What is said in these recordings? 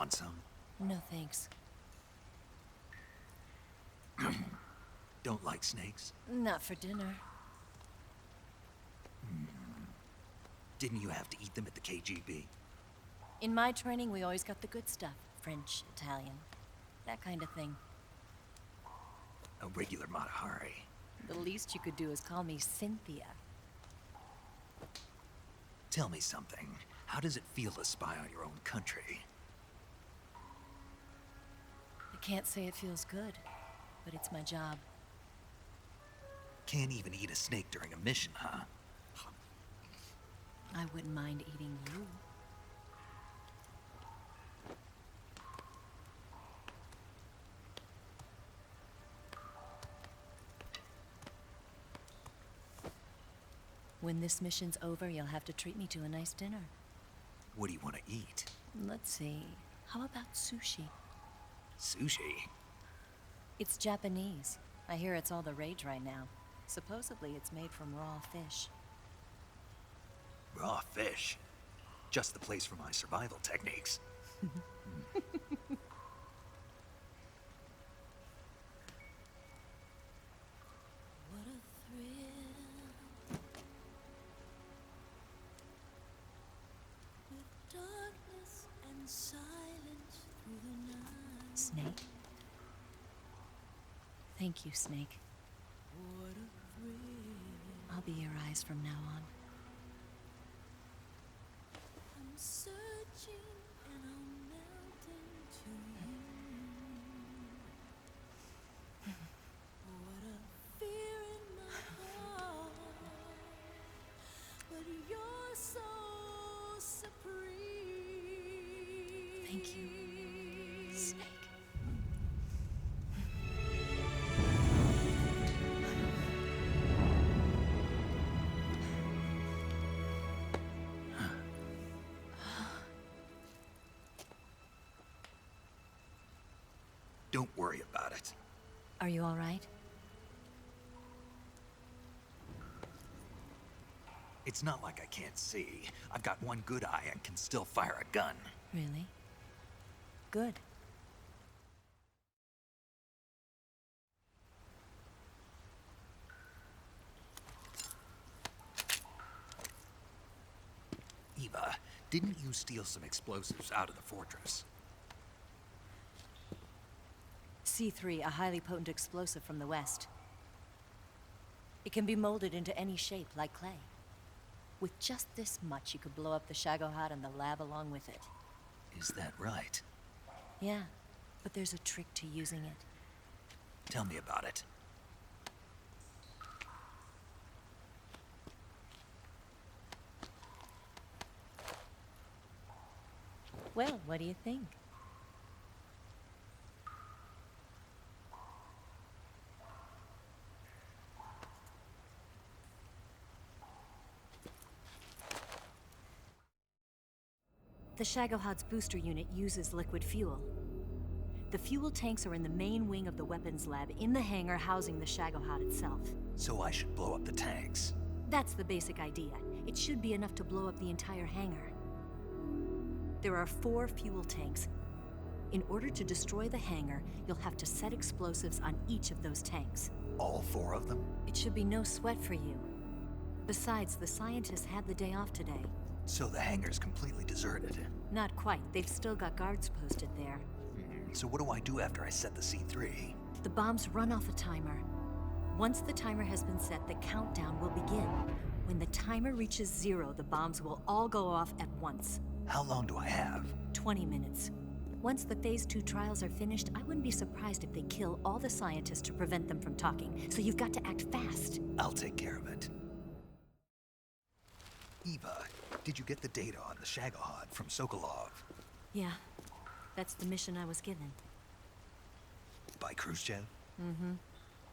Want some? No thanks. Don't like snakes? Not for dinner. Didn't you have to eat them at the KGB? In my training, we always got the good stuff. French, Italian, that kind of thing. A regular Matahari. The least you could do is call me Cynthia. Tell me something. How does it feel to spy on your own country? I can't say it feels good, but it's my job. Can't even eat a snake during a mission, huh? I wouldn't mind eating you. When this mission's over, you'll have to treat me to a nice dinner. What do you want to eat? Let's see. How about sushi? Sushi? It's Japanese. I hear it's all the rage right now. Supposedly, it's made from raw fish. Raw fish? Just the place for my survival techniques. What a thrill. With darkness and silence through the night. Snake? Thank you, Snake. What a thrill. I'll be your eyes from now on. I'm searching and I'm melting to you. What a fear in my heart, but you're so supreme. Thank you, Snake. Don't worry about it. Are you all right? It's not like I can't see. I've got one good eye and can still fire a gun. Really? Good. Eva, didn't you steal some explosives out of the fortress? C3, a highly potent explosive from the west. It can be molded into any shape, like clay. With just this much, you could blow up the Shagohod and the lab along with it. Is that right? Yeah, but there's a trick to using it. Tell me about it. Well, what do you think? The Shagohod's booster unit uses liquid fuel. The fuel tanks are in the main wing of the weapons lab in the hangar housing the Shagohod itself. So I should blow up the tanks. That's the basic idea. It should be enough to blow up the entire hangar. There are 4 fuel tanks. In order to destroy the hangar, you'll have to set explosives on each of those tanks. All 4 of them? It should be no sweat for you. Besides, the scientists had the day off today. So the hangar's completely deserted. Not quite. They've still got guards posted there. So what do I do after I set the C3? The bombs run off a timer. Once the timer has been set, the countdown will begin. When the timer reaches 0, the bombs will all go off at once. How long do I have? 20 minutes. Once the Phase 2 trials are finished, I wouldn't be surprised if they kill all the scientists to prevent them from talking. So you've got to act fast. I'll take care of it. Eva, did you get the data on the Shagohod from Sokolov? Yeah, that's the mission I was given. By Khrushchev? Mm-hmm.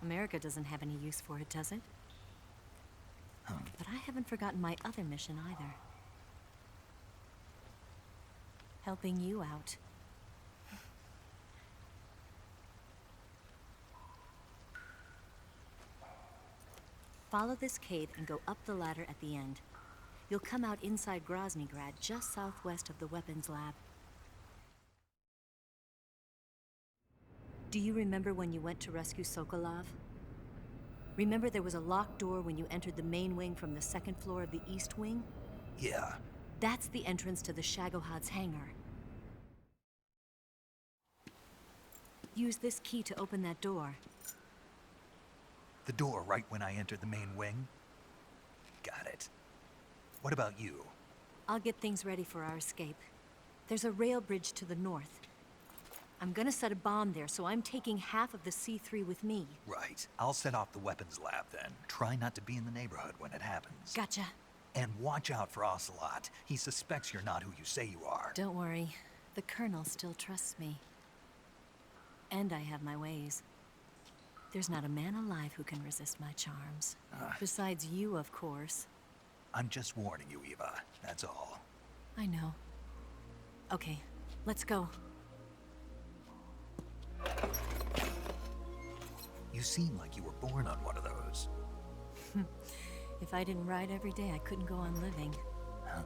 America doesn't have any use for it, does it? But I haven't forgotten my other mission either. Helping you out. Follow this cave and go up the ladder at the end. You'll come out inside Groznygrad, just southwest of the weapons lab. Do you remember when you went to rescue Sokolov? Remember there was a locked door when you entered the main wing from the second floor of the East Wing? Yeah. That's the entrance to the Shagohod's hangar. Use this key to open that door. The door right when I entered the main wing? Got it. What about you? I'll get things ready for our escape. There's a rail bridge to the north. I'm gonna set a bomb there, so I'm taking half of the C3 with me. Right. I'll set off the weapons lab then. Try not to be in the neighborhood when it happens. Gotcha. And watch out for Ocelot. He suspects you're not who you say you are. Don't worry. The Colonel still trusts me. And I have my ways. There's not a man alive who can resist my charms. Besides you, of course. I'm just warning you, Eva. That's all. I know. Okay, let's go. You seem like you were born on one of those. If I didn't ride every day, I couldn't go on living. Huh?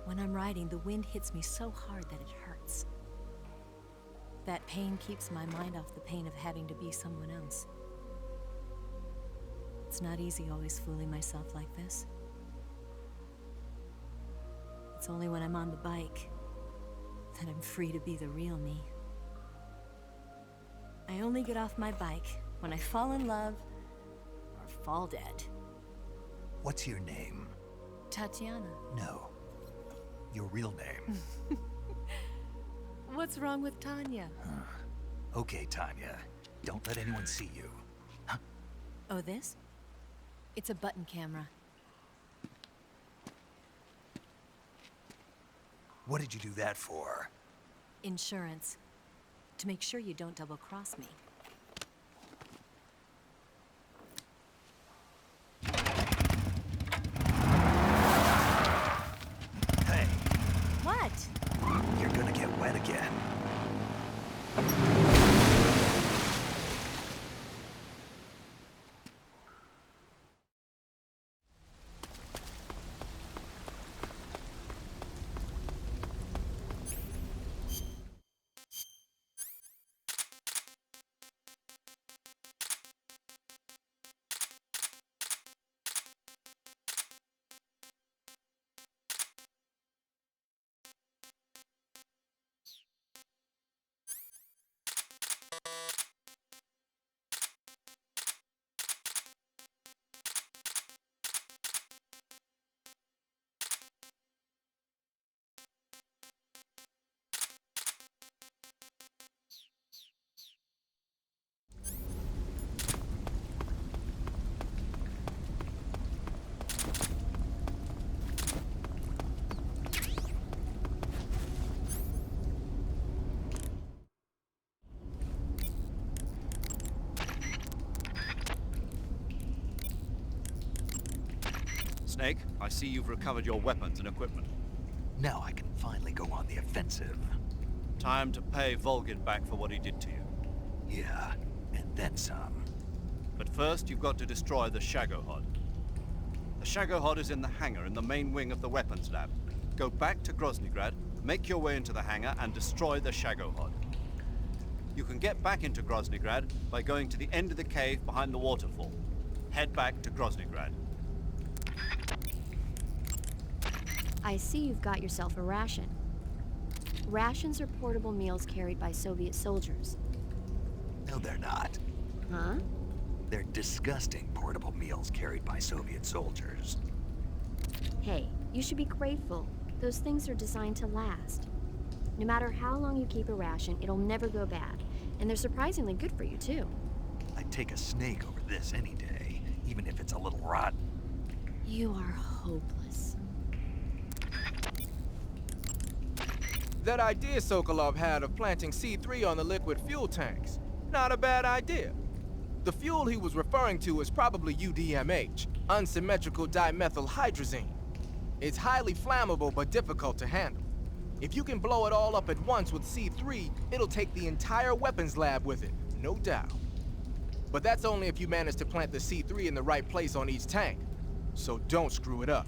When I'm riding, the wind hits me so hard that it hurts. That pain keeps my mind off the pain of having to be someone else. It's not easy always fooling myself like this. It's only when I'm on the bike that I'm free to be the real me. I only get off my bike when I fall in love or fall dead. What's your name? Tatiana. No. Your real name. What's wrong with Tanya? Okay, Tanya. Don't let anyone see you. Huh? Oh, this? It's a button camera. What did you do that for? Insurance. To make sure you don't double-cross me. Hey, What? you're gonna get wet again. Snake, I see you've recovered your weapons and equipment. Now I can finally go on the offensive. Time to pay Volgin back for what he did to you. Yeah, and then some. But first, you've got to destroy the Shagohod. The Shagohod is in the hangar in the main wing of the weapons lab. Go back to Groznygrad, make your way into the hangar, and destroy the Shagohod. You can get back into Groznygrad by going to the end of the cave behind the waterfall. Head back to Groznygrad. I see you've got yourself a ration. Rations are portable meals carried by Soviet soldiers. No, they're not. Huh? They're disgusting portable meals carried by Soviet soldiers. Hey, you should be grateful. Those things are designed to last. No matter how long you keep a ration, it'll never go bad. And they're surprisingly good for you, too. I'd take a snake over this any day, even if it's a little rotten. You are hopeless. That idea Sokolov had of planting C3 on the liquid fuel tanks. Not a bad idea. The fuel he was referring to is probably UDMH, unsymmetrical dimethylhydrazine. It's highly flammable but difficult to handle. If you can blow it all up at once with C3, it'll take the entire weapons lab with it, no doubt. But that's only if you manage to plant the C3 in the right place on each tank. So don't screw it up.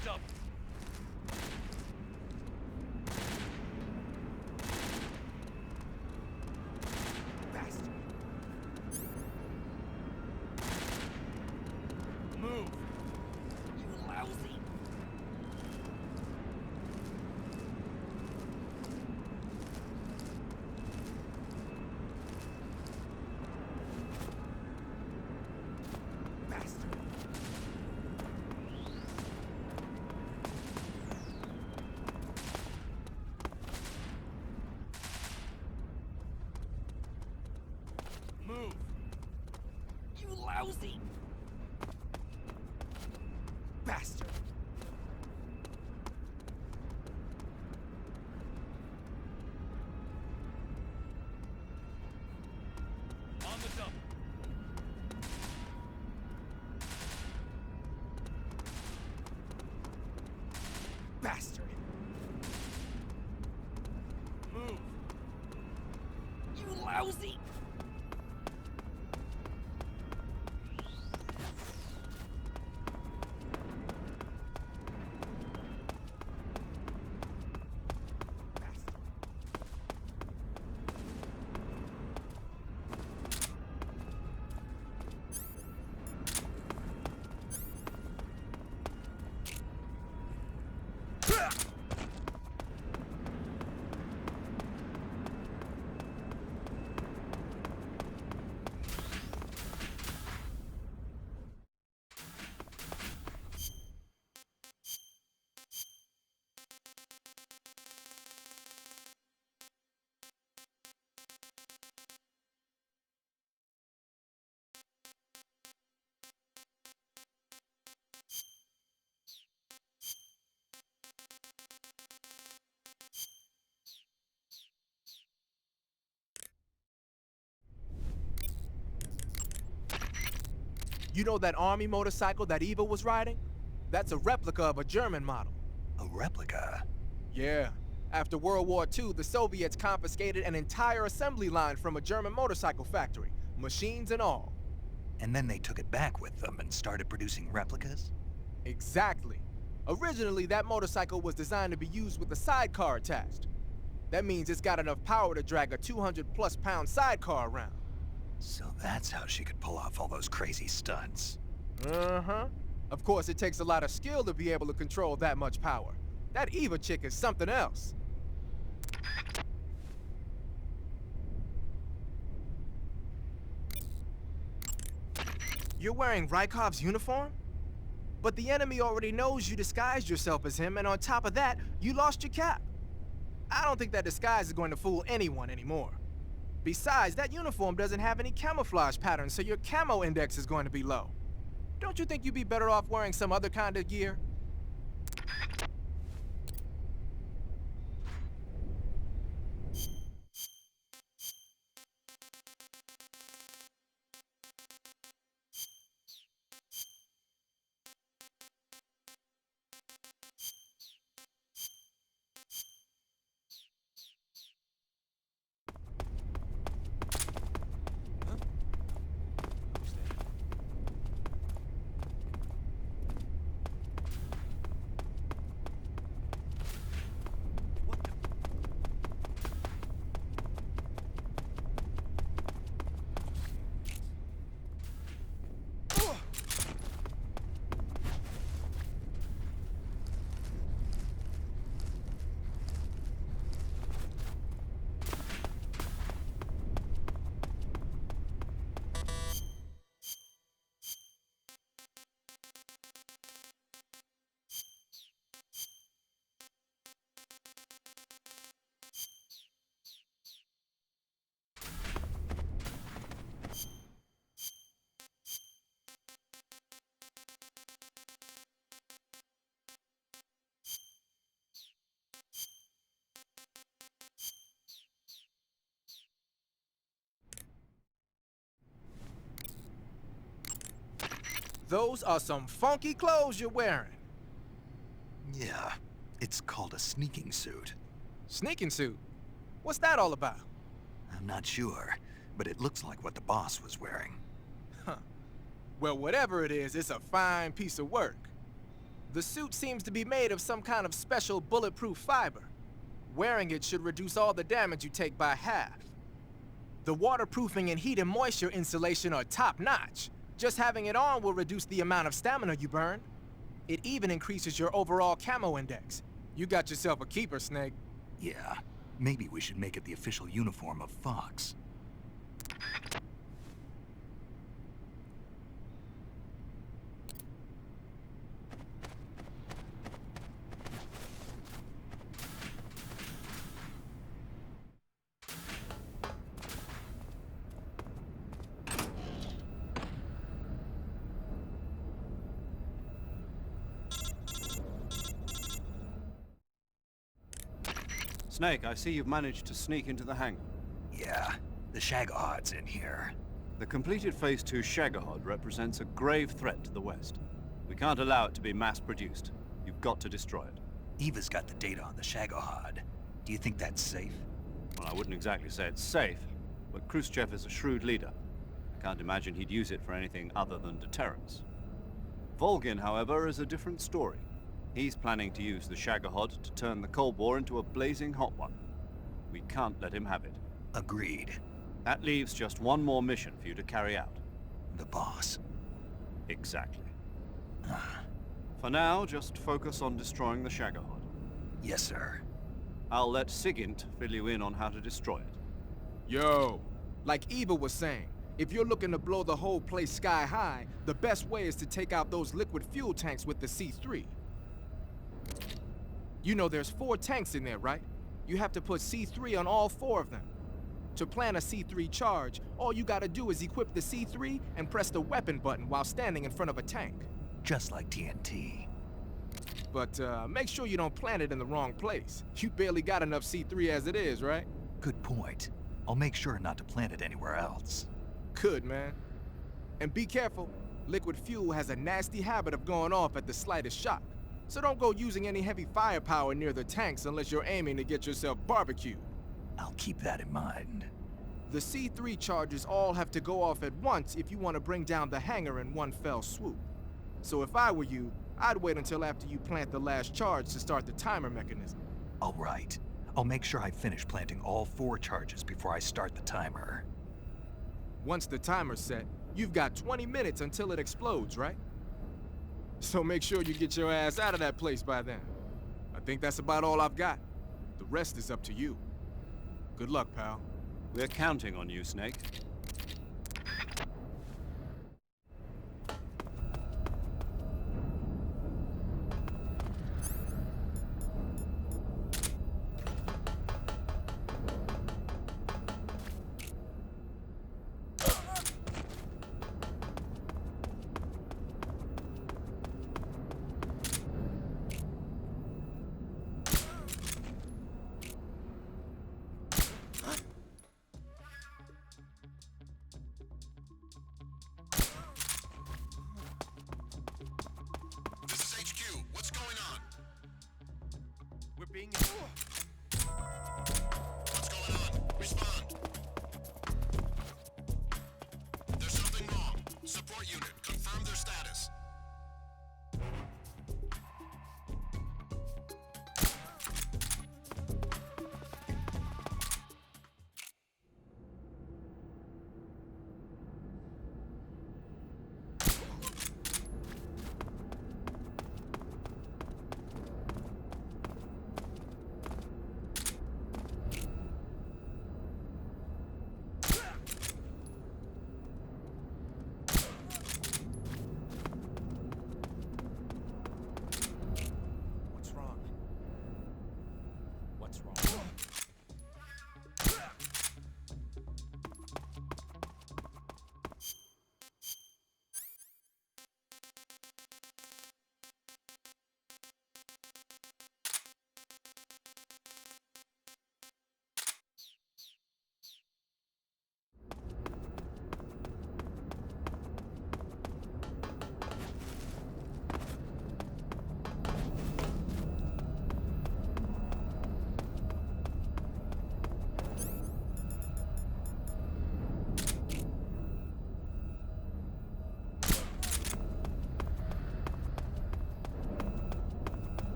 the double. Bastard. Move. You lousy. Bastard. Move. You lousy. Bastard. On the double. Bastard. Move. You lousy. You know that army motorcycle that Eva was riding? That's a replica of a German model. A replica? Yeah. After World War II, the Soviets confiscated an entire assembly line from a German motorcycle factory, machines and all. And then they took it back with them and started producing replicas? Exactly. Originally, that motorcycle was designed to be used with a sidecar attached. That means it's got enough power to drag a 200-plus pound sidecar around. So that's how she could pull off all those crazy stunts. Uh-huh. Of course, it takes a lot of skill to be able to control that much power. That Eva chick is something else. You're wearing Rykov's uniform? But the enemy already knows you disguised yourself as him, and on top of that, you lost your cap. I don't think that disguise is going to fool anyone anymore. Besides, that uniform doesn't have any camouflage patterns, so your camo index is going to be low. Don't you think you'd be better off wearing some other kind of gear? Those are some funky clothes you're wearing. Yeah, it's called a sneaking suit. Sneaking suit? What's that all about? I'm not sure, but it looks like what the boss was wearing. Well, whatever it is, it's a fine piece of work. The suit seems to be made of some kind of special bulletproof fiber. Wearing it should reduce all the damage you take by half. The waterproofing and heat and moisture insulation are top-notch. Just having it on will reduce the amount of stamina you burn. It even increases your overall camo index. You got yourself a keeper, Snake. Yeah, maybe we should make it the official uniform of Fox. Snake, I see you've managed to sneak into the hangar. Yeah, the Shagohod's in here. The completed Phase 2 Shagohod represents a grave threat to the West. We can't allow it to be mass-produced. You've got to destroy it. Eva's got the data on the Shagohod. Do you think that's safe? Well, I wouldn't exactly say it's safe, but Khrushchev is a shrewd leader. I can't imagine he'd use it for anything other than deterrence. Volgin, however, is a different story. He's planning to use the Shagohod to turn the Cold War into a blazing hot one. We can't let him have it. Agreed. That leaves just one more mission for you to carry out. The boss. Exactly. For now, just focus on destroying the Shagohod. Yes, sir. I'll let Sigint fill you in on how to destroy it. Yo, like Eva was saying, if you're looking to blow the whole place sky high, the best way is to take out those liquid fuel tanks with the C3. You know there's 4 tanks in there, right? You have to put C3 on all 4 of them. To plan a C3 charge, all you gotta do is equip the C3 and press the weapon button while standing in front of a tank. Just like TNT. But make sure you don't plant it in the wrong place. You barely got enough C3 as it is, right? Good point. I'll make sure not to plant it anywhere else. Good, man. And be careful. Liquid fuel has a nasty habit of going off at the slightest shock. So don't go using any heavy firepower near the tanks unless you're aiming to get yourself barbecued. I'll keep that in mind. The C3 charges all have to go off at once if you want to bring down the hangar in one fell swoop. So if I were you, I'd wait until after you plant the last charge to start the timer mechanism. All right. I'll make sure I finish planting all 4 charges before I start the timer. Once the timer's set, you've got 20 minutes until it explodes, right? So make sure you get your ass out of that place by then. I think that's about all I've got. The rest is up to you. Good luck, pal. We're counting on you, Snake.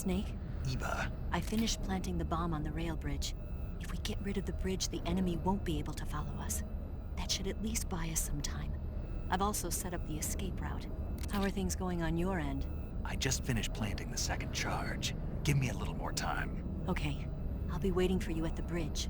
Snake, Eva, I finished planting the bomb on the rail bridge. If we get rid of the bridge, the enemy won't be able to follow us. That should at least buy us some time. I've also set up the escape route. How are things going on your end? I just finished planting the second charge. Give me a little more time. Okay, I'll be waiting for you at the bridge.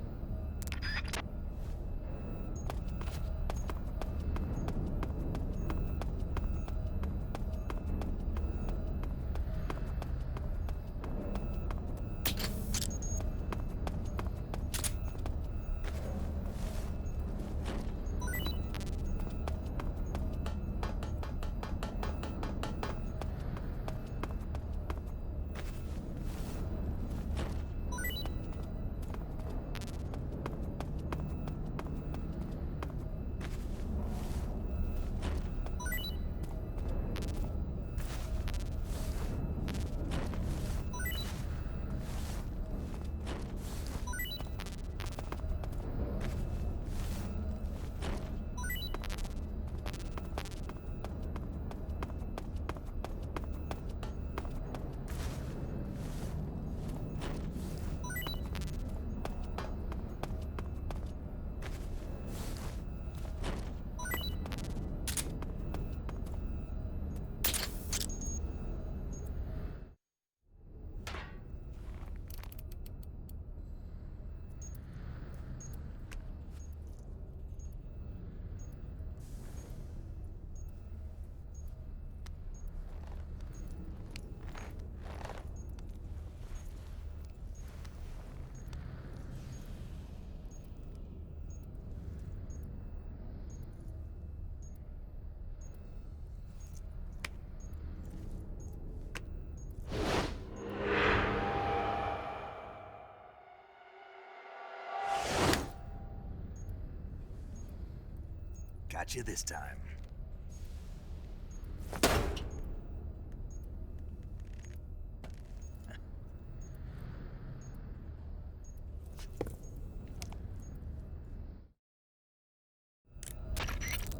Got you this time.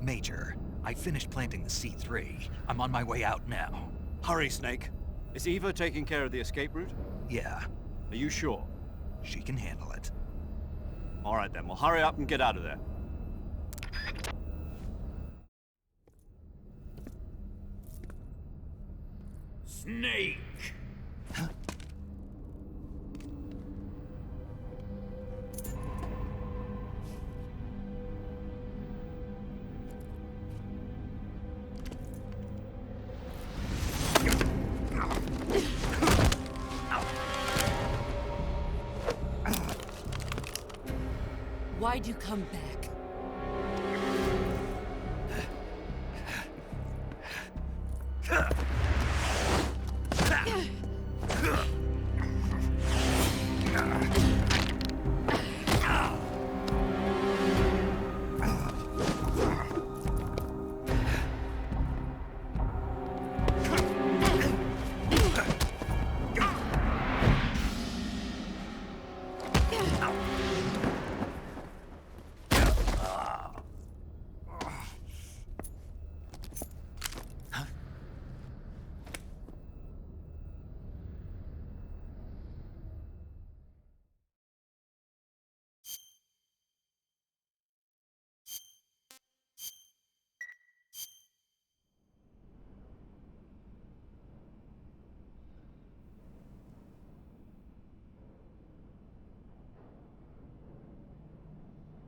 Major, I finished planting the C3. I'm on my way out now. Hurry, Snake. Is Eva taking care of the escape route? Yeah, Are you sure? she can handle it. All right then, well hurry up and get out of there. Snake! Why'd you come back?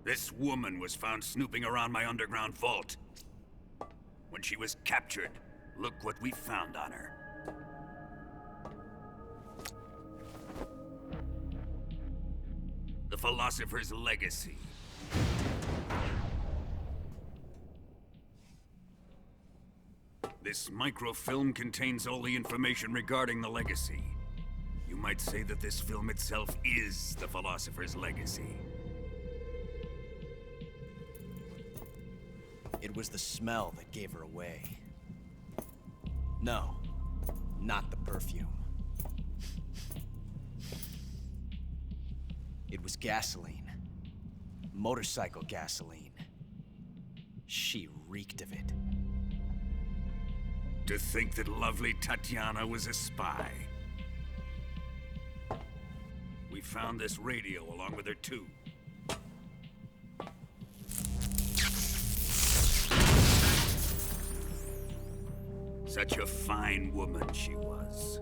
This woman was found snooping around my underground vault. When she was captured, look what we found on her. The Philosopher's Legacy. This microfilm contains all the information regarding the Legacy. You might say that this film itself is the Philosopher's Legacy. It was the smell that gave her away. No, not the perfume. It was gasoline. Motorcycle gasoline. She reeked of it. To think that lovely Tatiana was a spy. found this radio along with her too. Such a fine woman she was.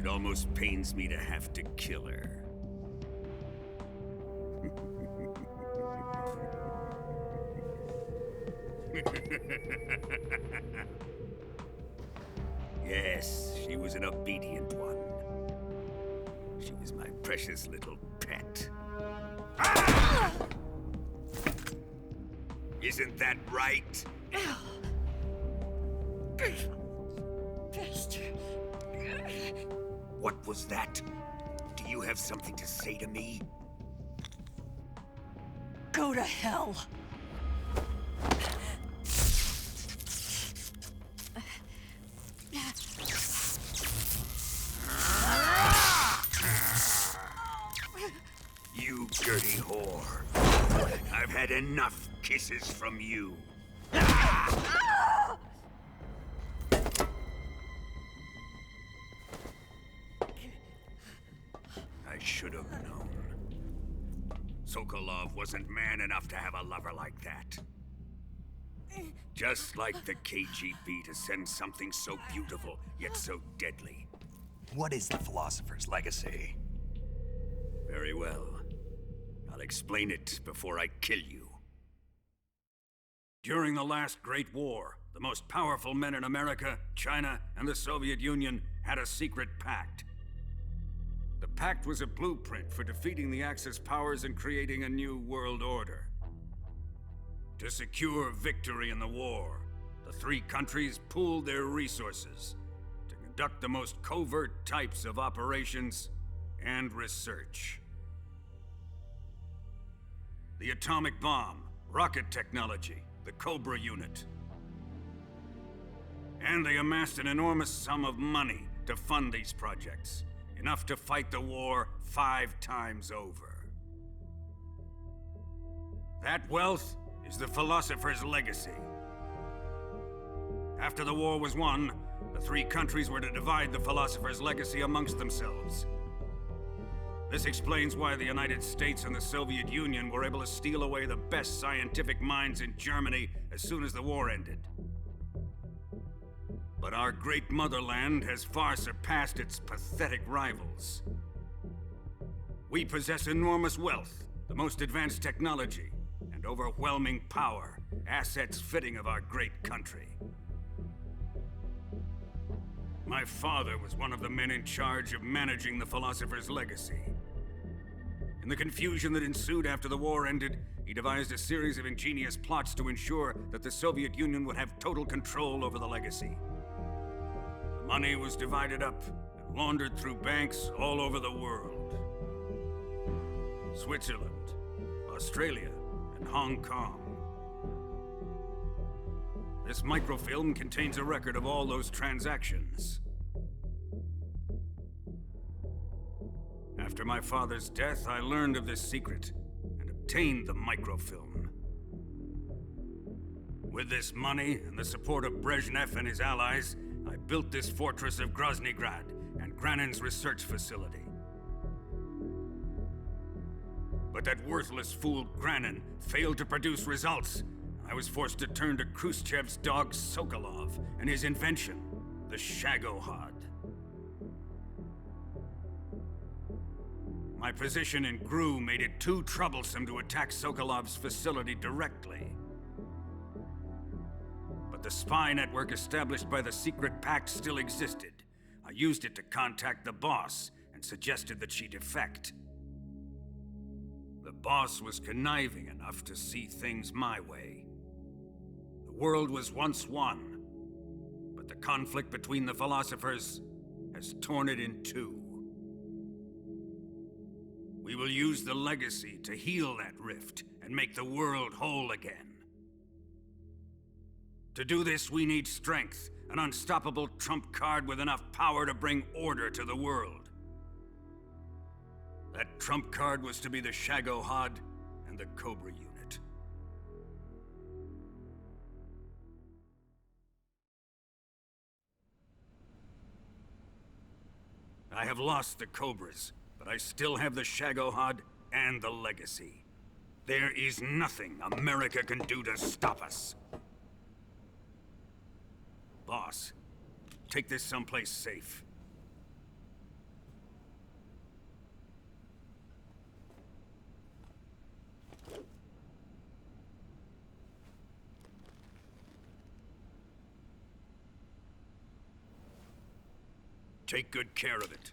It almost pains me to have to kill her. Yes, she was an obedient one. She was my precious little pet. Ah! Isn't that right? Bastard. What was that? Do you have something to say to me? Go to hell. You dirty whore. I've had enough kisses from you. I should have known. Sokolov wasn't man enough to have a lover like that. Just like the KGB to send something so beautiful, yet so deadly. What is the Philosopher's Legacy? Very well. I'll explain it before I kill you. During the last Great War, the most powerful men in America, China, and the Soviet Union had a secret pact. The pact was a blueprint for defeating the Axis powers and creating a new world order. To secure victory in the war, the three countries pooled their resources to conduct the most covert types of operations and research. The atomic bomb, rocket technology, the Cobra unit. And they amassed an enormous sum of money to fund these projects, enough to fight the war 5 times over. That wealth is the Philosopher's Legacy. After the war was won, the three countries were to divide the Philosopher's Legacy amongst themselves. This explains why the United States and the Soviet Union were able to steal away the best scientific minds in Germany as soon as the war ended. But our great motherland has far surpassed its pathetic rivals. We possess enormous wealth, the most advanced technology, and overwhelming power, assets fitting of our great country. My father was one of the men in charge of managing the Philosopher's Legacy. In the confusion that ensued after the war ended, he devised a series of ingenious plots to ensure that the Soviet Union would have total control over the legacy. The money was divided up and laundered through banks all over the world. Switzerland, Australia, and Hong Kong. This microfilm contains a record of all those transactions. After my father's death, I learned of this secret and obtained the microfilm. With this money and the support of Brezhnev and his allies, I built this fortress of Groznygrad and Granin's research facility. But that worthless fool Granin failed to produce results. I was forced to turn to Khrushchev's dog Sokolov and his invention, the Shagohod. My position in GRU made it too troublesome to attack Sokolov's facility directly. But the spy network established by the secret pact still existed. I used it to contact the boss and suggested that she defect. The boss was conniving enough to see things my way. The world was once one, but the conflict between the philosophers has torn it in two. We will use the legacy to heal that rift and make the world whole again. To do this, we need strength, an unstoppable trump card with enough power to bring order to the world. That trump card was to be the Shagohod and the Cobra unit. I have lost the Cobras, but I still have the Shagohod and the Legacy. There is nothing America can do to stop us. Boss, take this someplace safe. Take good care of it.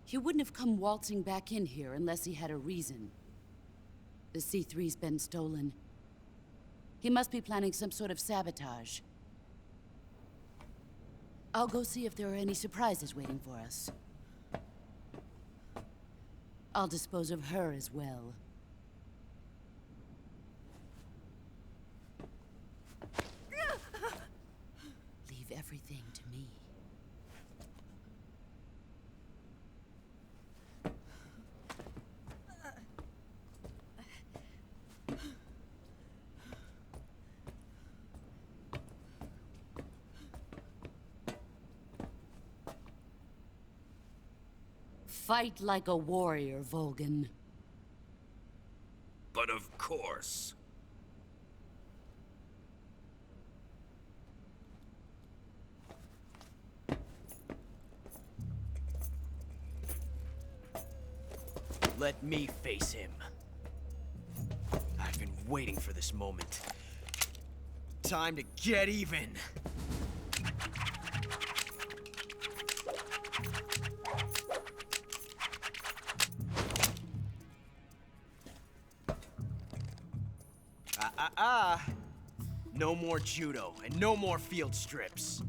He wouldn't have come waltzing back in here unless he had a reason. The C3's been stolen. He must be planning some sort of sabotage. I'll go see if there are any surprises waiting for us. I'll dispose of her as well. Leave everything to me. Fight like a warrior, Volgin. But of course. Let me face him. I've been waiting for this moment. Time to get even. No more judo, and no more field strips.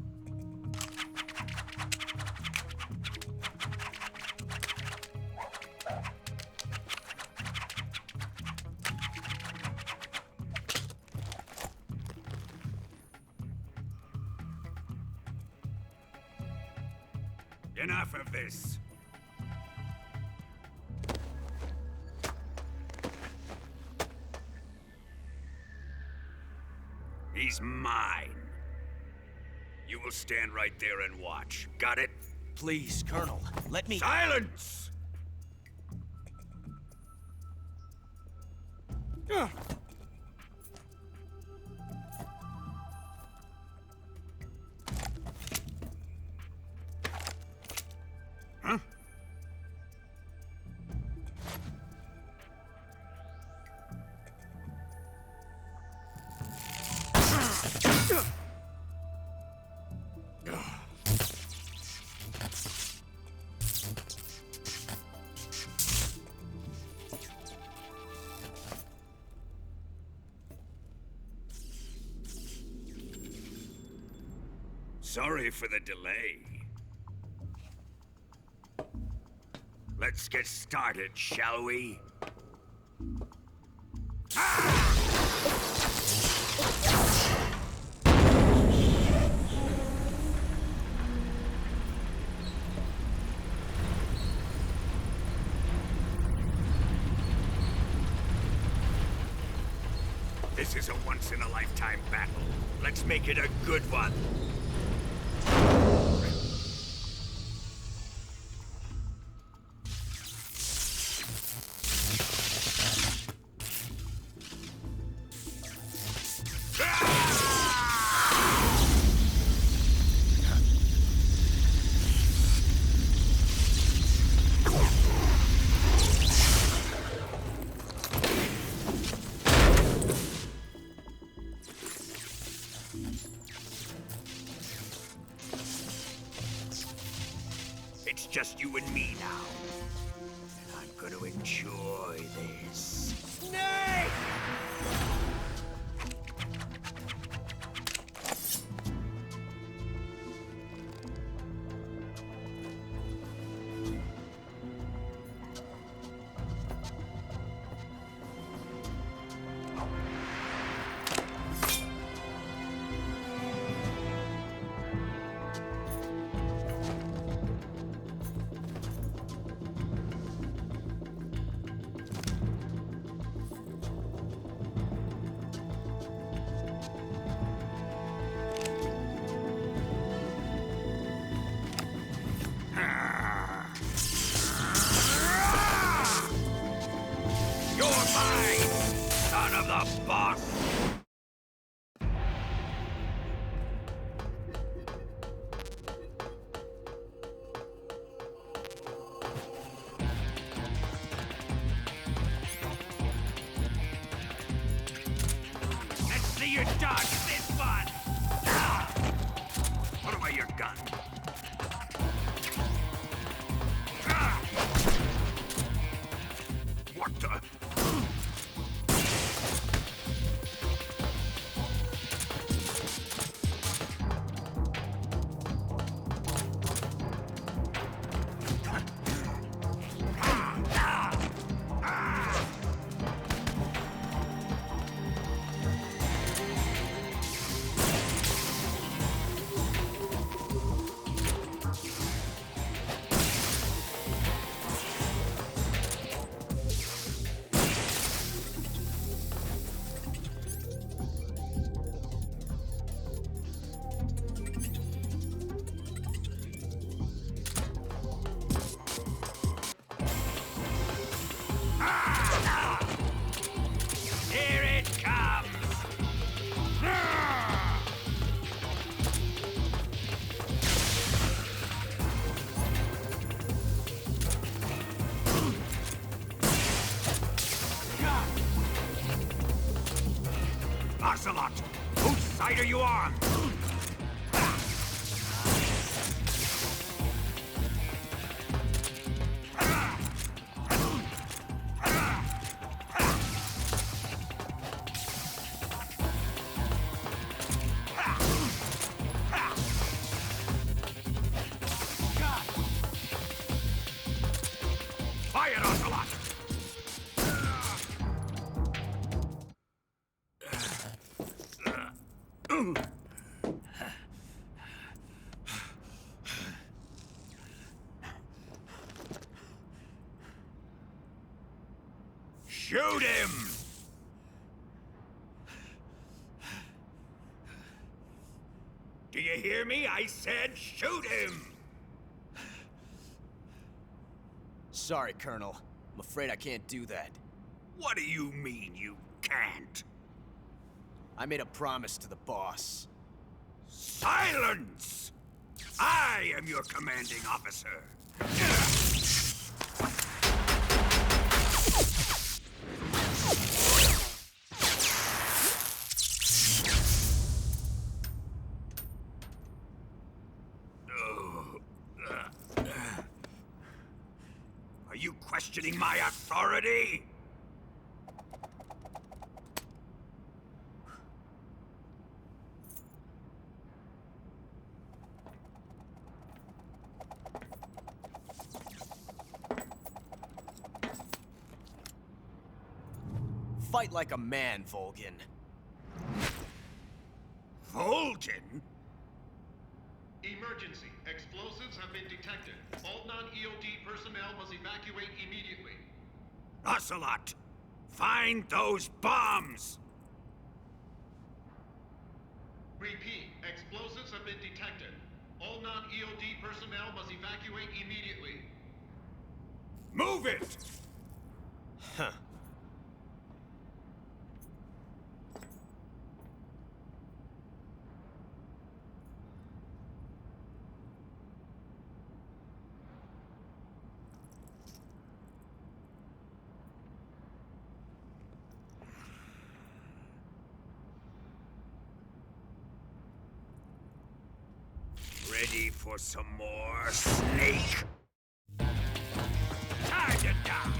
Enough of this. He's mine. You will stand right there and watch. Got it? Please, Colonel, let me— Silence! Huh? Sorry for the delay. Let's get started, shall we? This is a once-in-a-lifetime battle. Let's make it a good one. It's just you and me now. And I'm gonna enjoy this. Snake! gun. Ah! What the? Here it comes! Ocelot, whose side are you on? Fire, Ocelot! Shoot him! Do you hear me? I said shoot him! Sorry, Colonel. I'm afraid I can't do that. What do you mean you can't? I made a promise to the boss. Silence! I am your commanding officer. Are you questioning my authority? Fight like a man, Volgin. Volgin? Emergency. Explosives have been detected. All non-EOD personnel must evacuate immediately. Ocelot, find those bombs! Repeat. Explosives have been detected. All non-EOD personnel must evacuate immediately. Move it! Huh. Ready for some more, Snake? Target down!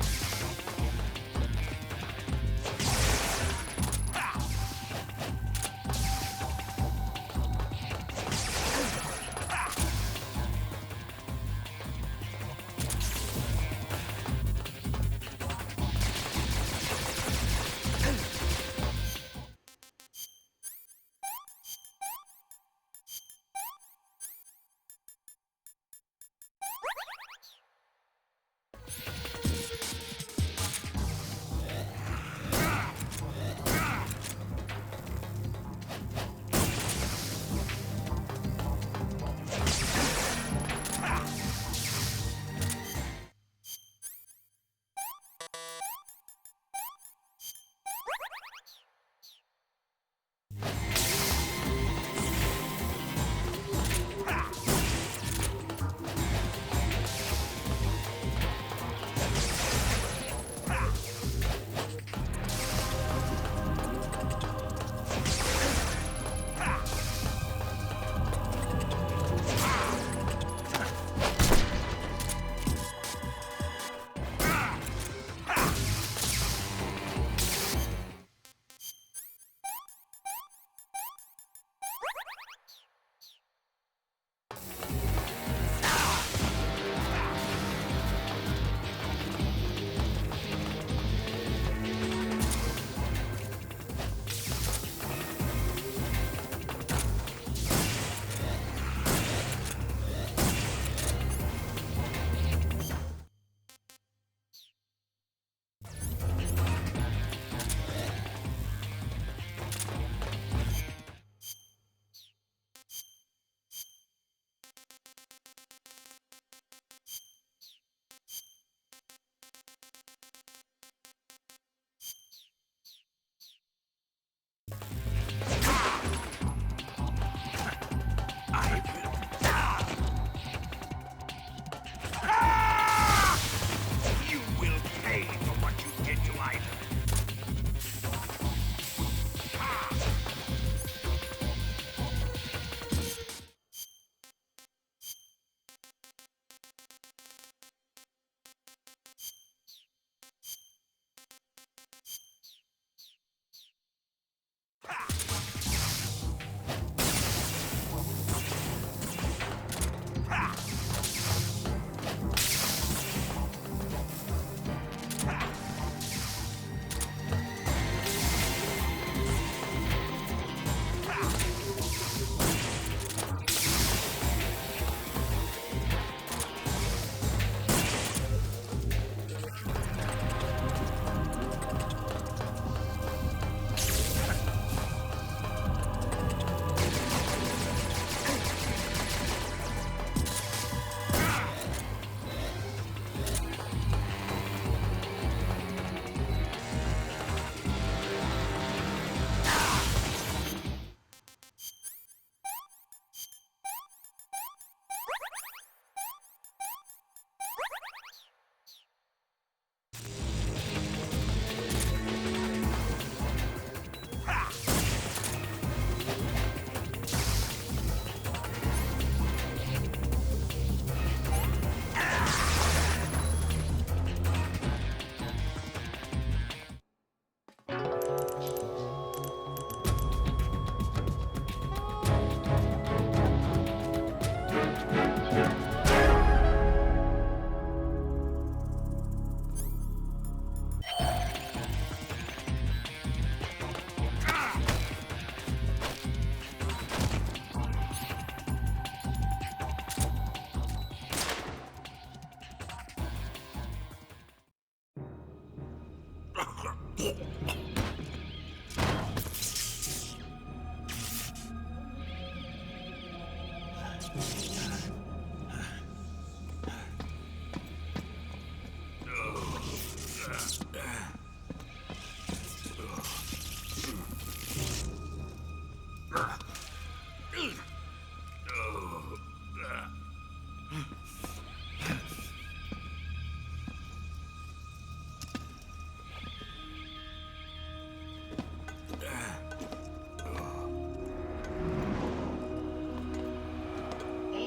All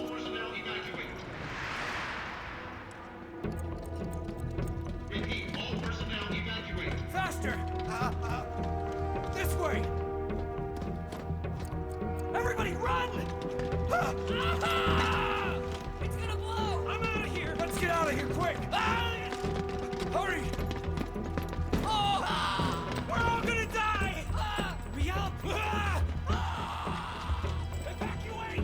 personnel evacuate. Repeat, all personnel evacuate. Faster! This way! Everybody run! It's gonna blow! I'm out of here! Let's get out of here quick! Hurry! We're all gonna die! We help! Evacuate!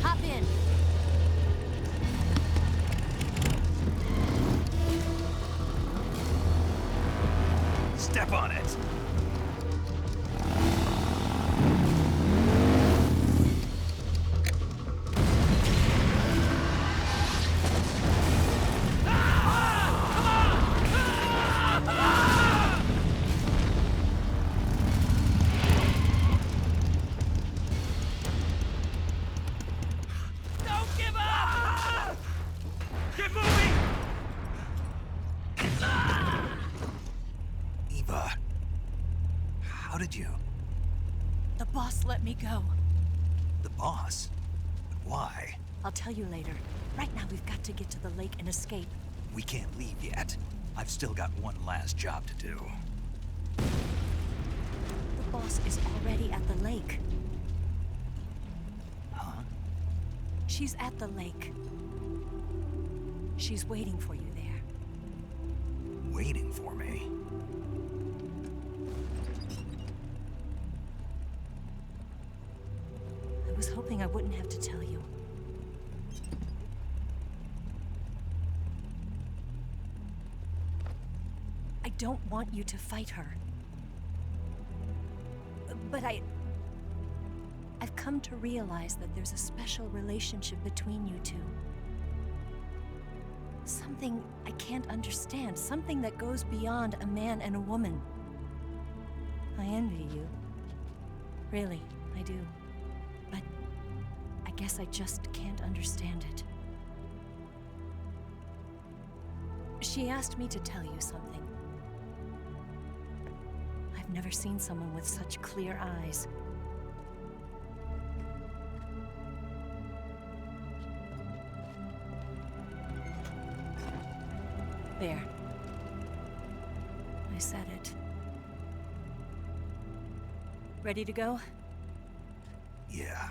Hop in. Step on it. Don't give up! Get moving! Eva, how did you? The boss let me go. The boss? But why? I'll tell you later. Right now, we've got to get to the lake and escape. We can't leave yet. I've still got one last job to do. The boss is already at the lake. Huh? She's at the lake. She's waiting for you there. Waiting for me? I was hoping I wouldn't have to tell you. I don't want you to fight her. But I've come to realize that there's a special relationship between you two. Something I can't understand, something that goes beyond a man and a woman. I envy you. Really, I do. But I guess I just can't understand it. She asked me to tell you something. I've never seen someone with such clear eyes. There. I said it. Ready to go? Yeah.